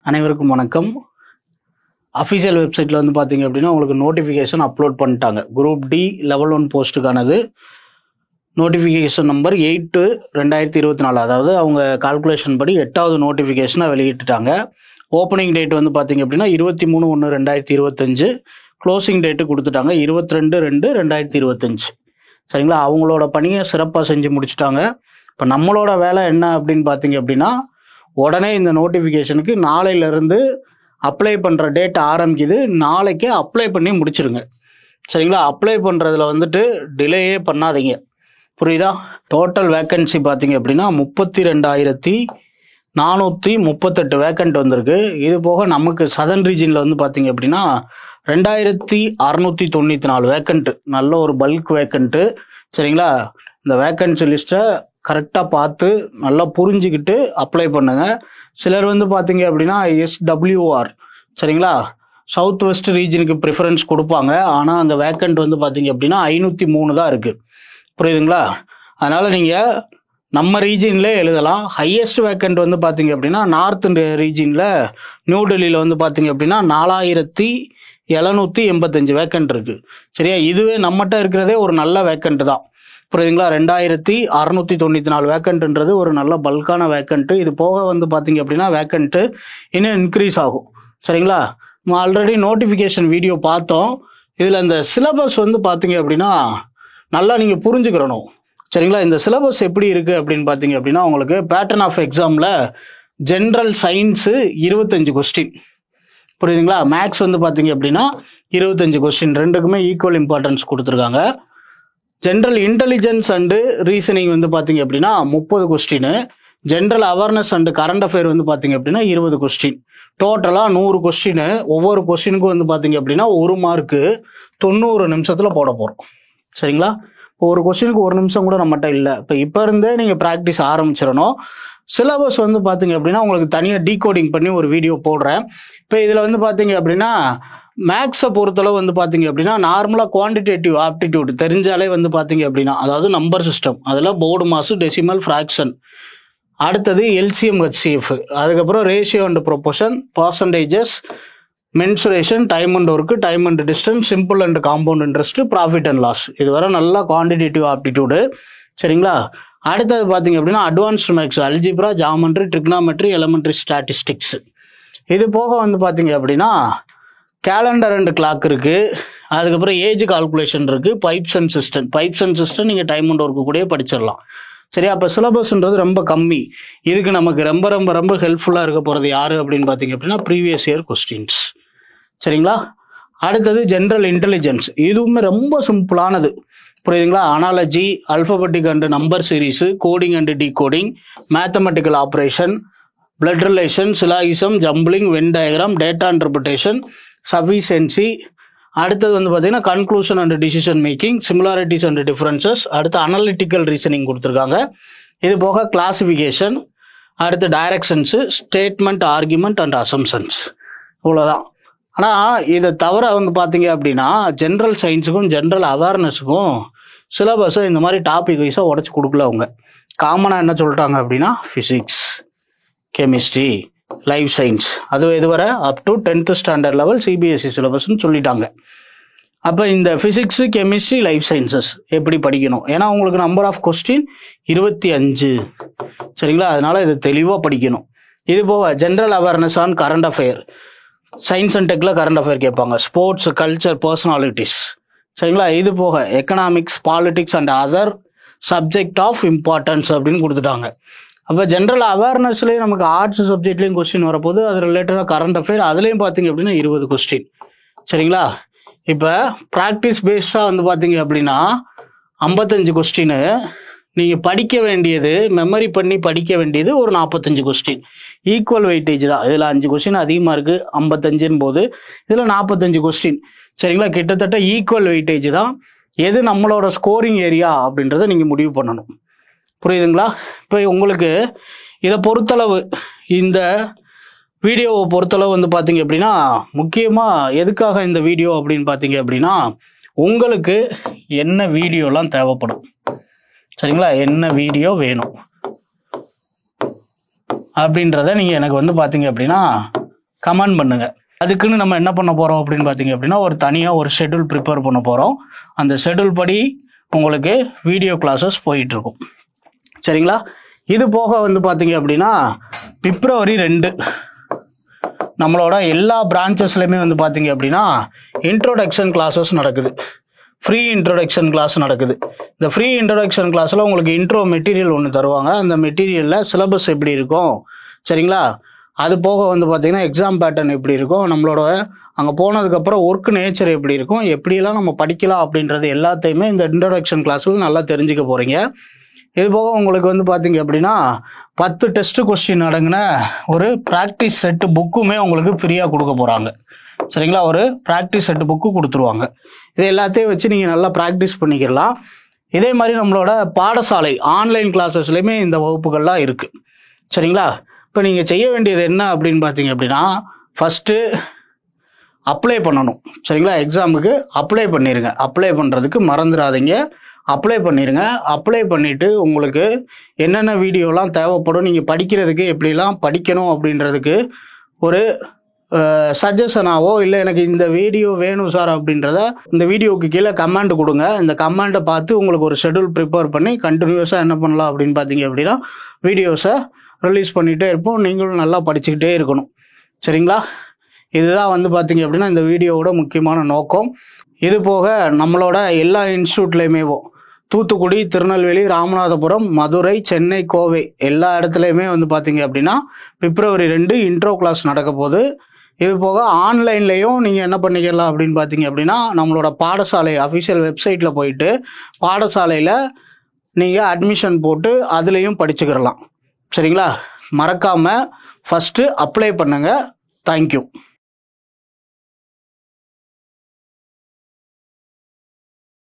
அனைவருக்கும் வணக்கம். அஃபிஷியல் வெப்சைட்டில் வந்து பார்த்தீங்க அப்படின்னா உங்களுக்கு நோட்டிஃபிகேஷன் அப்லோட் பண்ணிட்டாங்க. குரூப் டி லெவல் 1 போஸ்ட்டுக்கானது. நோட்டிஃபிகேஷன் நம்பர் 8/2024, அதாவது அவங்க கால்குலேஷன் படி 8வது நோட்டிஃபிகேஷனாக வெளியிட்டுட்டாங்க. ஓப்பனிங் டேட் வந்து பார்த்தீங்க அப்படின்னா 23/1/2025. க்ளோசிங் டேட்டு கொடுத்துட்டாங்க 22/2/2025. சரிங்களா? அவங்களோட பணியை சிறப்பாக செஞ்சு முடிச்சுட்டாங்க. இப்போ நம்மளோட வேலை என்ன அப்படின்னு பார்த்தீங்க அப்படின்னா, உடனே இந்த நோட்டிஃபிகேஷனுக்கு நாளையிலேருந்து அப்ளை பண்ணுற டேட் ஆரம்பிக்குது. நாளைக்கே அப்ளை பண்ணி முடிச்சிருங்க. சரிங்களா? அப்ளை பண்ணுறதுல வந்துட்டு டிலேயே பண்ணாதீங்க. புரியுதா? டோட்டல் வேக்கன்சி பார்த்தீங்க அப்படின்னா 32,438 வேக்கண்ட் வந்திருக்கு. இது போக நமக்கு சதர்ன் ரீஜனில் வந்து பார்த்தீங்க அப்படின்னா 2,694 வேக்கண்ட். நல்ல ஒரு பல்க் வேக்கண்ட்டு. சரிங்களா? இந்த வேக்கன்சி லிஸ்ட்டை கரெக்டாக பார்த்து நல்லா புரிஞ்சுக்கிட்டு அப்ளை பண்ணுங்க. சிலர் வந்து பார்த்தீங்க அப்படின்னா SWR, சரிங்களா, சவுத் வெஸ்ட் ரீஜனுக்கு ப்ரிஃபரன்ஸ் கொடுப்பாங்க. ஆனால் அங்கே வேக்கண்ட் வந்து பார்த்தீங்க அப்படின்னா 503 தான் இருக்குது. புரியுதுங்களா? அதனால் நீங்கள் நம்ம ரீஜனில் எழுதலாம். ஹையஸ்ட் வேக்கண்ட் வந்து பார்த்தீங்க அப்படின்னா நார்த் ரீஜனில் நியூ டெல்லியில் வந்து பார்த்தீங்க அப்படின்னா 4,785 வேக்கண்ட் இருக்குது. சரியா? இதுவே நம்மகிட்ட இருக்கிறதே ஒரு நல்ல வேக்கண்ட் தான். புரியுதுங்களா? 2,694 வேக்கண்ட்ன்றது ஒரு நல்ல பல்கான வேக்கண்ட்டு. இது போக வந்து பார்த்தீங்க அப்படின்னா வேக்கண்ட்டு இன்னும் இன்க்ரீஸ் ஆகும். சரிங்களா? நம்ம ஆல்ரெடி நோட்டிஃபிகேஷன் வீடியோ பார்த்தோம். இதில் இந்த சிலபஸ் வந்து பார்த்தீங்க அப்படின்னா நல்லா நீங்கள் புரிஞ்சுக்கிறணும். சரிங்களா? இந்த சிலபஸ் எப்படி இருக்குது அப்படின்னு பார்த்தீங்க அப்படின்னா, உங்களுக்கு பேட்டர்ன் ஆஃப் எக்ஸாமில் ஜென்ரல் சயின்ஸு 25 கொஸ்டின். புரியுதுங்களா? மேக்ஸ் வந்து பார்த்தீங்க அப்படின்னா 25 கொஸ்டின். ரெண்டுக்குமே ஈக்குவல் இம்பார்ட்டன்ஸ் கொடுத்துருக்காங்க. ஜென்ரல் இன்டெலிஜென்ஸ் அண்டு ரீசனிங் வந்து பார்த்தீங்க அப்படின்னா 30 question. General awareness and current affair வந்து பார்த்தீங்க அப்படின்னா 20 கொஸ்டின். டோட்டலாக 100 கொஸ்டின். ஒவ்வொரு கொஸ்டினுக்கும் வந்து பார்த்தீங்க அப்படின்னா 1 மார்க்கு 90 நிமிஷத்தில் போட போகிறோம். சரிங்களா? இப்போ ஒரு கொஸ்டினுக்கு 1 நிமிஷம் கூட நம்மகிட்ட இல்லை. இப்போ இருந்தே நீங்கள் ப்ராக்டிஸ் ஆரம்பிச்சிடணும். சிலபஸ் வந்து பார்த்தீங்க அப்படின்னா உங்களுக்கு தனியாக டீகோடிங் பண்ணி ஒரு வீடியோ போடுறேன். இப்போ இதில் வந்து பார்த்தீங்க அப்படின்னா மேக்ஸை பொறுத்தளவு வந்து பார்த்தீங்க அப்படின்னா நார்மலாக குவான்டிடேட்டிவ் ஆப்டிடியூட் தெரிஞ்சாலே வந்து பார்த்தீங்க அப்படின்னா, அதாவது நம்பர் சிஸ்டம், அதில் போர்டு மாசு, டெசிமல், ஃப்ராக்ஷன், அடுத்தது LCM HCF, அதுக்கப்புறம் ratio and proportion, percentages, mensuration, time and work, time and distance, simple and compound interest, profit and loss. இது வர நல்லா குவான்டிடேட்டிவ் ஆப்டிடியூடு. சரிங்களா? அடுத்தது பார்த்தீங்க அப்படின்னா advanced maths, algebra, geometry, trigonometry, elementary statistics. இது போக வந்து பார்த்தீங்க அப்படின்னா கேலண்டர் அண்ட் கிளாக் இருக்குது. அதுக்கப்புறம் ஏஜ் கால்குலேஷன் இருக்குது. பைப்ஸ் அண்ட் சிஸ்டம் நீங்கள் டைம் அண்ட் ஒர்க்கு கூட படிச்சிடலாம். சரி, அப்போ சிலபஸ்ன்றது ரொம்ப கம்மி. இதுக்கு நமக்கு ரொம்ப ரொம்ப ரொம்ப ஹெல்ப்ஃபுல்லாக இருக்க போகிறது யார் அப்படின்னு பார்த்தீங்க அப்படின்னா ப்ரீவியஸ் இயர் கொஸ்டின்ஸ். சரிங்களா? அடுத்தது ஜென்ரல் இன்டெலிஜென்ஸ். இதுவுமே ரொம்ப சிம்பிளானது. புரியுதுங்களா? Analogy, alphabetic and number series, coding and decoding, mathematical operation, blood relation, syllogism, jumbling, Venn diagram, data interpretation, sufficiency. அடுத்தது வந்து பார்த்தீங்கன்னா conclusion and decision making, similarities and differences, அடுத்து analytical reasoning கொடுத்துருக்காங்க. இது போக கிளாசிஃபிகேஷன், அடுத்து directions, statement, argument and assumptions. இவ்வளோதான். ஆனால் இதை தவிர வந்து பார்த்தீங்க அப்படின்னா ஜென்ரல் சயின்ஸுக்கும் ஜென்ரல் அவேர்னஸுக்கும் சிலபஸை இந்த மாதிரி டாபிக் வைஸாக உடச்சி கொடுக்கல. அவங்க காமனாக என்ன சொல்லிட்டாங்க அப்படின்னா ஃபிசிக்ஸ், கெமிஸ்ட்ரி, லைஃப் சயின்ஸ், அது இதுவரை up to 10th standard level CBSE சிலபஸ்ன்னு சொல்லிட்டாங்க. அப்போ இந்த ஃபிசிக்ஸு, கெமிஸ்ட்ரி, லைஃப் சயின்சஸ் எப்படி படிக்கணும்? ஏன்னா உங்களுக்கு நம்பர் ஆஃப் கொஸ்டின் 25. சரிங்களா? அதனால இது தெளிவாக படிக்கணும். இது போக general awareness on current affair, science and டெக்கில் கரண்ட் அஃபேர் கேட்பாங்க, ஸ்போர்ட்ஸ், கல்ச்சர், பர்சனாலிட்டிஸ். சரிங்களா? இது போக economics, politics and other subject of importance அப்படின்னு கொடுத்துட்டாங்க. அப்போ ஜென்ரல் அவேர்னஸ்லேயே நமக்கு ஆர்ட்ஸ் சப்ஜெக்ட்லேயும் கொஸ்டின் வரப்போது, அது ரிலேட்டடாக கரண்ட் அஃபேர் அதுலேயும் பார்த்தீங்க அப்படின்னா 20 கொஸ்டின். சரிங்களா? இப்போ ப்ராக்டிஸ் பேஸ்டாக வந்து பார்த்தீங்க அப்படின்னா 55 கொஸ்டின். நீங்கள் படிக்க வேண்டியது, மெமரி பண்ணி படிக்க வேண்டியது ஒரு 45 கொஸ்டின். ஈக்குவல் வெயிட்டேஜ் தான். இதில் 5 கொஸ்டின் அதிகமாக இருக்குது 55 போது, இதில் 45 கொஸ்டின். சரிங்களா? கிட்டத்தட்ட ஈக்குவல் வெயிட்டேஜ் தான். எது நம்மளோட ஸ்கோரிங் ஏரியா அப்படின்றத நீங்கள் முடிவு பண்ணணும். புரியுதுங்களா? இப்போ உங்களுக்கு இதை பொறுத்தளவு, இந்த வீடியோவை பொறுத்தளவு வந்து பார்த்தீங்க அப்படின்னா முக்கியமாக எதுக்காக இந்த வீடியோ அப்படின்னு பார்த்தீங்க அப்படின்னா, உங்களுக்கு என்ன வீடியோலாம் தேவைப்படும், சரிங்களா, என்ன வீடியோ வேணும் அப்படின்றத நீங்கள் எனக்கு வந்து பார்த்தீங்க அப்படின்னா கமெண்ட் பண்ணுங்கள். அதுக்குன்னு நம்ம என்ன பண்ண போகிறோம் அப்படின்னு பார்த்தீங்க அப்படின்னா ஒரு தனியாக ஒரு ஷெட்யூல் ப்ரிப்பேர் பண்ண போகிறோம். அந்த ஷெட்யூல் படி உங்களுக்கு வீடியோ கிளாஸஸ் போயிட்டுருக்கும். சரிங்களா? இது போக வந்து பார்த்தீங்க அப்படின்னா February 2 நம்மளோட எல்லா பிரான்ச்சஸ்லையுமே வந்து பார்த்தீங்க அப்படின்னா இன்ட்ரோடக்ஷன் கிளாஸஸ் நடக்குது. ஃப்ரீ இன்ட்ரோடக்ஷன் கிளாஸ் நடக்குது. இந்த ஃப்ரீ இன்ட்ரோடக்ஷன் கிளாஸில் உங்களுக்கு இன்ட்ரோ மெட்டீரியல் ஒன்று தருவாங்க. அந்த மெட்டீரியலில் சிலபஸ் எப்படி இருக்கும், சரிங்களா? அது போக வந்து பார்த்தீங்கன்னா எக்ஸாம் பேட்டர்ன் எப்படி இருக்கும், நம்மளோட அங்கே போனதுக்கப்புறம் ஒர்க் நேச்சர் எப்படி இருக்கும், எப்படியெல்லாம் நம்ம படிக்கலாம் அப்படின்றது எல்லாத்தையுமே இந்த இன்ட்ரோடக்ஷன் கிளாஸில் நல்லா தெரிஞ்சுக்க போகிறீங்க. இது போக உங்களுக்கு வந்து பார்த்தீங்க அப்படின்னா 10 டெஸ்ட் கொஸ்டின் அடங்கின ஒரு ப்ராக்டிஸ் செட்டு புக்குமே உங்களுக்கு ஃப்ரீயாக கொடுக்க போகிறாங்க. சரிங்களா? ஒரு ப்ராக்டிஸ் செட்டு புக்கு கொடுத்துருவாங்க. இது எல்லாத்தையும் வச்சு நீங்கள் நல்லா ப்ராக்டிஸ் பண்ணிக்கலாம். இதே மாதிரி நம்மளோட பாடசாலை ஆன்லைன் கிளாஸஸ்லையுமே இந்த வகுப்புகள்லாம் இருக்குது. சரிங்களா? இப்போ நீங்கள் செய்ய வேண்டியது என்ன அப்படின்னு பார்த்தீங்க அப்படின்னா ஃபஸ்ட்டு அப்ளை பண்ணணும். சரிங்களா? எக்ஸாமுக்கு அப்ளை பண்ணிடுங்க. அப்ளை பண்ணுறதுக்கு மறந்துடாதீங்க. அப்ளை பண்ணிடுங்க. அப்ளை பண்ணிவிட்டு உங்களுக்கு என்னென்ன வீடியோலாம் தேவைப்படும், நீங்கள் படிக்கிறதுக்கு எப்படிலாம் படிக்கணும் அப்படின்றதுக்கு ஒரு சஜஷனாவோ இல்லை எனக்கு இந்த வீடியோ வேணும் சார் அப்படின்றத இந்த வீடியோவுக்கு கீழே கமெண்ட் கொடுங்க. இந்த கமெண்ட்டை பார்த்து உங்களுக்கு ஒரு ஷெட்யூல் ப்ரிப்பேர் பண்ணி கண்டினியூஸாக என்ன பண்ணலாம் அப்படின்னு பார்த்தீங்க அப்படின்னா வீடியோஸை ரிலீஸ் பண்ணிகிட்டே இருப்போம். நீங்களும் நல்லா படிச்சுக்கிட்டே இருக்கணும். சரிங்களா? இதுதான் வந்து பார்த்தீங்க அப்படின்னா இந்த வீடியோவோட முக்கியமான நோக்கம். இது போக நம்மளோட எல்லா இன்ஸ்டியூட்லேயுமே தூத்துக்குடி, திருநெல்வேலி, ராமநாதபுரம், மதுரை, சென்னை, கோவை எல்லா இடத்துலையுமே வந்து பார்த்தீங்க அப்படின்னா February 2 இன்ட்ரோ கிளாஸ் நடக்க போகுது. இது போக ஆன்லைன்லேயும் நீங்கள் என்ன பண்ணிக்கலாம் அப்படின்னு பார்த்தீங்க அப்படின்னா நம்மளோட பாடசாலை அஃபிஷியல் வெப்சைட்டில் போயிட்டு பாடசாலையில் நீங்கள் அட்மிஷன் போட்டு அதுலேயும் படிச்சுக்கிறலாம். சரிங்களா? மறக்காமல் ஃபஸ்ட்டு அப்ளை பண்ணுங்கள். தேங்க்யூ.